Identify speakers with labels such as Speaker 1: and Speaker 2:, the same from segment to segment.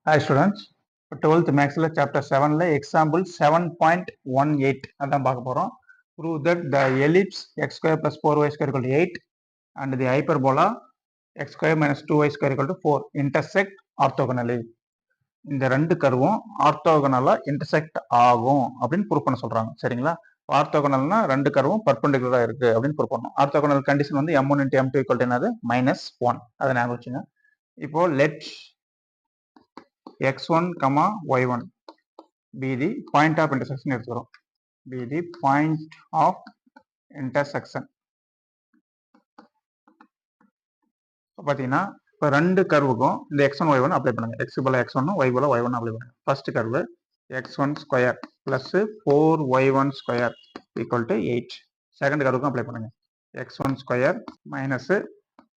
Speaker 1: Hi students, 12th Maxwell chapter 7 example 7.18 அதான் பார்க்க போறோம். Prove that the ellipse x square plus 4y square equal to 8 and the hyperbola x square minus 2y square equal to 4 intersect orthogonally. இந்த ரெண்டு கர்வும் ஆர்த்தோகனலா intersect ஆகும் அப்படின்னு prove பண்ண சொல்றாங்க. சரிங்களா? ஆர்த்தோகனல்னா ரெண்டு கர்வும் பர்பெண்டிகுலரா இருக்கு அப்படின்னு ப்ரூவ் பண்ணணும். ஆர்த்தோகனல் கண்டிஷன் வந்து m1 into m2 equal to என்னது -1. அதை ஞாபகம் வச்சுங்க. இப்போ let x1, y1 be the point of intersection எடுத்துக்கிறோம். be the point of intersection. பார்த்தீங்கன்னா இப்போ ரெண்டு கர்வுக்கும் இந்த x1 y1 அப்ளை பண்ணுங்க. x போல x1 y போல y1 அப்ளை பண்ணுங்க. First curve x1 square plus 4y1 square equal to 8. Second கர்வுக்கும் அப்ளை பண்ணுங்க. x1 ஸ்கொயர் மைனஸ்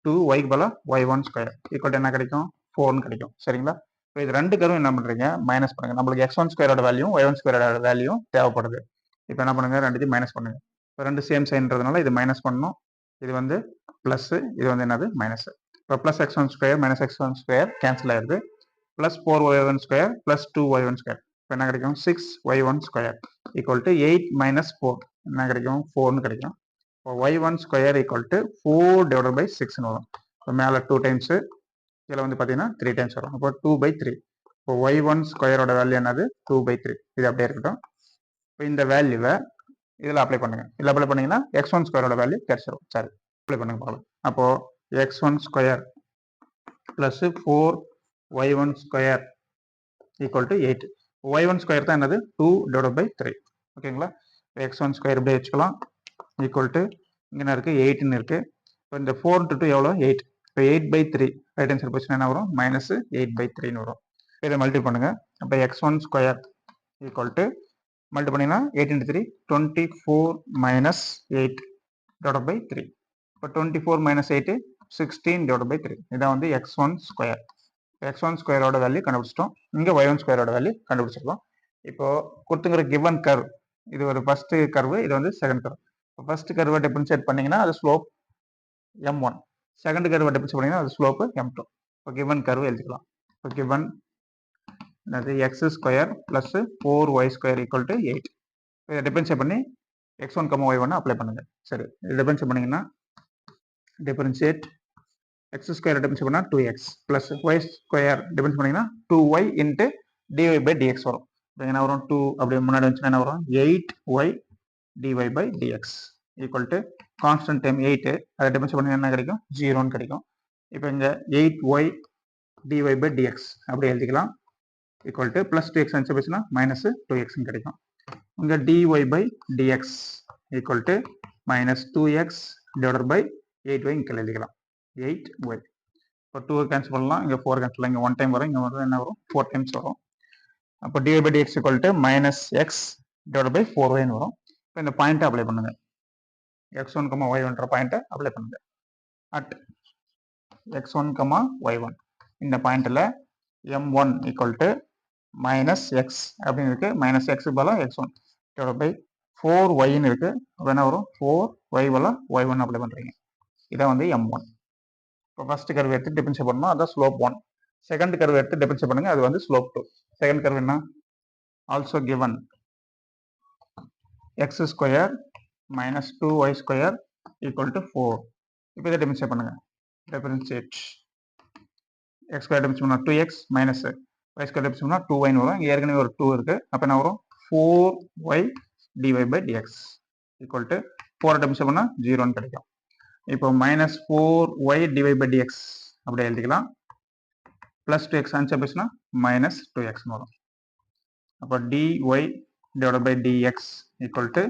Speaker 1: 2y போல y1 ஸ்கொயர் ஈக்குவல் டு என்ன கிடைக்கும் 4 கிடைக்கும். சரிங்களா? இப்போ இது ரெண்டு கர்வும் என்ன பண்றீங்க மைனஸ் பண்ணுங்க. நம்மளுக்கு x1 ஸ்கொயரோட வேல்யூ y1 ஸ்கொயரோட வேல்யூ தேவைப்படுது. இப்போ என்ன பண்ணுங்க ரெண்டுத்தையும் மைனஸ் பண்ணுங்க. இப்போ ரெண்டு சேம் சைன்றதுனால இது மைனஸ் பண்ணணும். இது வந்து பிளஸ், இது வந்து என்னது மைனஸ். இப்போ plus x1 square minus x1 square cancel ஆயிருது. Plus 4y1 square plus 2y1 square இப்போ என்ன கிடைக்கும் 6y1 square equal to 8 minus 4 என்ன கிடைக்கும் 4னு கிடைக்கும். இப்போ y1 square equal to 4 divide by 6னு வரும். இப்போ மேலே 2 டைம்ஸ் இதில் வந்து பார்த்தீங்கன்னா 3 டைம்ஸ் வரும். அப்போ 2/3. இப்போ y1 ஸ்கொயரோட வேல்யூ என்னது 2/3. இது அப்படியே இருக்கட்டும். இப்போ இந்த வேல்யூவை இதில் அப்ளை பண்ணுங்க. இதில் அப்ளை பண்ணீங்கன்னா x1 ஸ்கொயரோட வேல்யூ கிடைச்சிடும். சரி அப்ளை பண்ணுங்க பார்க்கலாம். அப்போ x1 square plus 4y1 square equal to 8. y1 square தான் என்னது 2 டிவைட் பை 3. ஓகேங்களா? x1 ஸ்கொயர் இப்படியே வச்சுக்கலாம் ஈக்குவல் டு இங்கே என்ன இருக்குது 8ன்னு இருக்குது. இப்போ இந்த 4 × 2 எவ்வளோ 8. இப்போ 8/3 ரைட் ஆன்சர் போச்சுன்னா என்ன வரும் மைனஸ் 8/3ன்னு வரும். இதை மல்டி பண்ணுங்க. அப்போ x1 square equal to multi பண்ணிங்கன்னா 8 × 3 24 மைனஸ் 8 டிவைட் பை 3. இப்போ 24 மைனஸ் 8 16 டிவைட் பை 3. இதான் வந்து x1 ஸ்கொயர். x1 ஸ்கொயரோட வேல்யூ கண்டுபிடிச்சிட்டோம். இங்கே y1 ஸ்கொயரோட வேல்யூ கண்டுபிடிச்சிருக்கோம். இப்போ கொடுத்துங்கிற கிவன் கர்வ் இது ஒரு ஃபர்ஸ்ட் கர்வு, இது வந்து செகண்ட் கர்வ். இப்போ ஃபர்ஸ்ட் கர்வை டிஃபரன்ஷியேட் பண்ணீங்கன்னா அது ஸ்லோப் m1. செகண்ட் கர்வை டிஃபரன்ஷியேட் பண்ணீங்கன்னா அது ஸ்லோப் m2. இப்போ கிவன் கர்வ் எழுதிக்கலாம். இப்போ கிவன் அது x square plus 4y square equal to 8. இதை டிஃபரன்ஷியேட் பண்ணி x1, y1 அப்ளை பண்ணுங்க. சரி இது டிஃபரன்ஷியேட் பண்ணீங்கன்னா டிஃபரன்ஷியேட் x ஸ்கொயர் டிஃபரன்ஷியேட் பண்ணா 2x plus y square differentiate பண்ணீங்கன்னா 2y into dy by dx வரும். என்ன வரும் 2 அப்படி முன்னாடி வந்துச்சுன்னா என்ன வரும் 8y dy by dx equal to constant time 8 அதை டிஃபரன்ஷியேட் பண்ணி என்ன கிடைக்கும் 0ன்னு கிடைக்கும். இப்போ இங்க 8y dy பை dx அப்படி எழுதிக்கலாம் equal to plus 2x answer போச்சுன்னா மைனஸ் 2xன்னு கிடைக்கும். இங்க dy by dx equal to minus 2x divided by 8y இங்கே எழுதிக்கலாம் 8y. இப்போ 2 கேன்சல் பண்ணலாம், இங்கே 4 கேன்சல், இங்கே 1 டைம் வரும், இங்கே வரும் என்ன வரும் 4 டைம்ஸ் வரும். அப்போ dy by dx equal to minus x divide by 4yன்னு வரும். இப்போ இந்த பாயிண்ட்டை அப்ளை பண்ணுங்க. x1, y1ன்ற பாயிண்ட்டை அப்ளை பண்ணுங்க. அட் x1, y1 இந்த பாயிண்ட்டில் m1 equal to minus X அப்படின்னு இருக்கு. மைனஸ் எக்ஸ் போல x1 டிவைட் பை 4yன்னு இருக்கு. அப்போ என்ன வரும் 4y போல y1 அப்ளை பண்ணுறீங்க. இதான் வந்து m1. இப்போ ஃபர்ஸ்ட் கர்வ் எடுத்து டிஃபரன்ஷியேட் பண்ணணும், அதான் ஸ்லோப் 1. செகண்ட் கர்வ் எடுத்து டிஃபரன்ஷியேட் பண்ணுங்க, அது வந்து ஸ்லோப் 2. செகண்ட் கர்வ் என்ன also given x square minus 2y square equal to 4. இப்போ இதை டிஃபரன்ஷியேட் பண்ணுங்க. டிஃபரன்ஷியேட் x ஸ்கொயர் டிஃபரன்ஷியேட் பண்ணா 2x minus y square differentiate பண்ணா 2yன்னு வரும். இங்கே ஏற்கனவே ஒரு 2 இருக்கு. அப்போ என்ன வரும் 4y dy by dx equal to 4 differentiate பண்ணா 0ன்னு கிடைக்கும். இப்போ minus 4y dy by dx அப்படி எழுதிக்கலாம். பிளஸ் 2x ஆன்சர் போச்சுன்னா மைனஸ் 2xன்னு வரும். அப்போ dy divide by dx equal to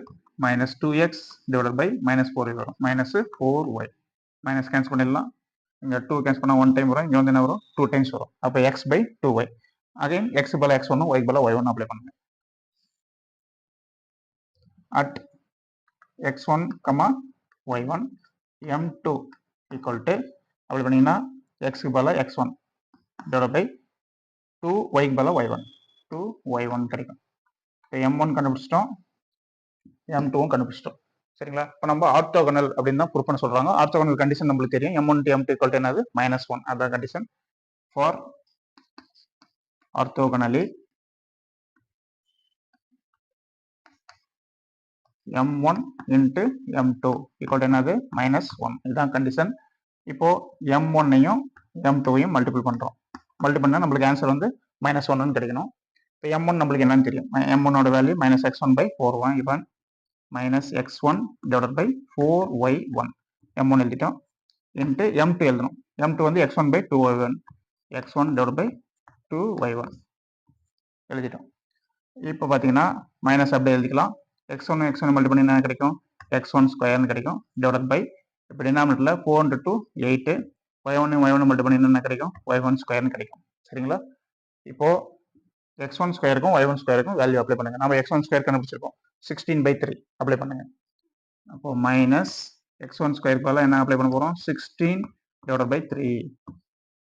Speaker 1: minus 2x divide by minus 4y வரும். மைனஸ் 4y மைனஸ் கேன்சல் பண்ணிடலாம். இங்கே 2 கேன்சல் பண்ணால் 1 டைம் வரும், இங்கே வந்து என்ன வரும் 2 டைம்ஸ் வரும். அப்போ x by 2y. Again x போல x1 y போல y1 அப்ளை பண்ணுங்க. At x1, y1 m2 equal to apply பண்ணிங்கன்னா x போல x1 டிவைட் பை 2y போல y1 2y1 கிடைக்கும். இப்போ m1 கண்டுபிடிச்சிட்டோம், m2வும் கண்டுபிடிச்சிட்டோம். சரிங்களா? இப்போ நம்ம ஆர்த்தோகனல் அப்படின்னு தான் ப்ரூவ் பண்ண சொல்றாங்க. ஆர்த்தோகனல் கண்டிஷன் நம்மளுக்கு தெரியும். m1 to m2 equal to என்னது -1. அதான் condition for orthogonally m1 into m2 equal to என்னது -1. இதுதான் கண்டிஷன். இப்போ m1ஐயும் m2ஐயும் மல்டிபிள் பண்றோம். மல்டிபிள் பண்ணா நம்மளுக்கு ஆன்சர் வந்து -1 கிடைக்கணும். இப்போ m1 நம்மளுக்கு என்னன்னு தெரியும். m1 ஓட value -x1/4y1 -x1 divided by 4y1. m1 எழுதிட்டோம். இன்ட்டு m2 எழுதணும். m2 வந்து x1/2y1 x1 divided by 2y1 எழுதிட்டோம். இப்போ பார்த்தீங்கன்னா மைனஸ் அப்படியே எழுதிக்கலாம். x1 x1 மல்டிபிள் பண்ணி என்ன கிடைக்கும் x1 ஸ்கொயர்னு கிடைக்கும் டிவைட் பை இப்போ டினாமினேட்டரில் 4 into 2 8 y1 மல்டிபிள் பண்ணி என்ன கிடைக்கும் y1 ஸ்கொயர்னு கிடைக்கும். சரிங்களா? இப்போ x1 ஸ்கொயருக்கும் y1 ஸ்கொயருக்கும் வேல்யூ அப்ளை பண்ணுங்க. நம்ம x1 ஸ்கொயர் கண்டுபிடிச்சிருக்கோம் 16/3 அப்ளை பண்ணுங்க. அப்போ மைனஸ் x1 ஸ்கொயருக்கு பதிலாக என்ன அப்ளை பண்ண போகிறோம் 16 divided by 3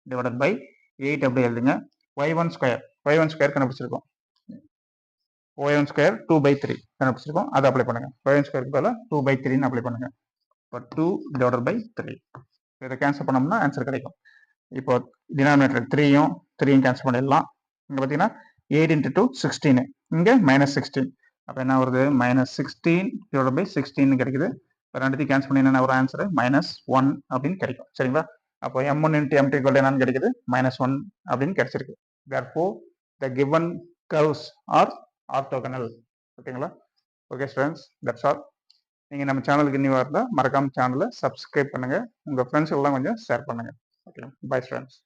Speaker 1: divided by 8 அப்படி எழுதுங்க. y1 ஸ்கொயர் கண்டுபிடிச்சிருக்கோம். y1 ஸ்கொயர் 2/3 கண்டுபிடிச்சிருக்கோம். அதை அப்ளை பண்ணுங்க. y1 ஸ்கொயருக்கு பதிலாக 2/3 அப்ளை பண்ணுங்க. இப்போ 2 divided by 3 இதை கேன்சல் பண்ணோம்னா ஆன்சர் கிடைக்கும். இப்போ டினாமினேட்டர் 3யும் கேன்சல் பண்ணிடலாம். இங்கே பார்த்தீங்கன்னா 8 into 2 16 இங்கே -16 அப்போ என்ன வருது -16 divided by 16 கிடைக்குது. இப்போ ரெண்டுத்தையும் கேன்சல் பண்ணி என்ன ஒரு ஆன்சர் -1 அப்படின்னு கிடைக்கும். சரிங்களா? அப்போ m1 into m2 equal to என்னன்னு கிடைக்குது -1 அப்படின்னு கிடைச்சிருக்கு. therefore the given curves are orthogonal. ஓகேங்களா? Okay students, that's all. நீங்கள் நம்ம சேனலுக்கு இன்னும் வரல மறக்காம சேனலை சப்ஸ்கிரைப் பண்ணுங்க. உங்கள் ஃப்ரெண்ட்ஸ் எல்லாம் கொஞ்சம் ஷேர் பண்ணுங்க. Okay, bye students.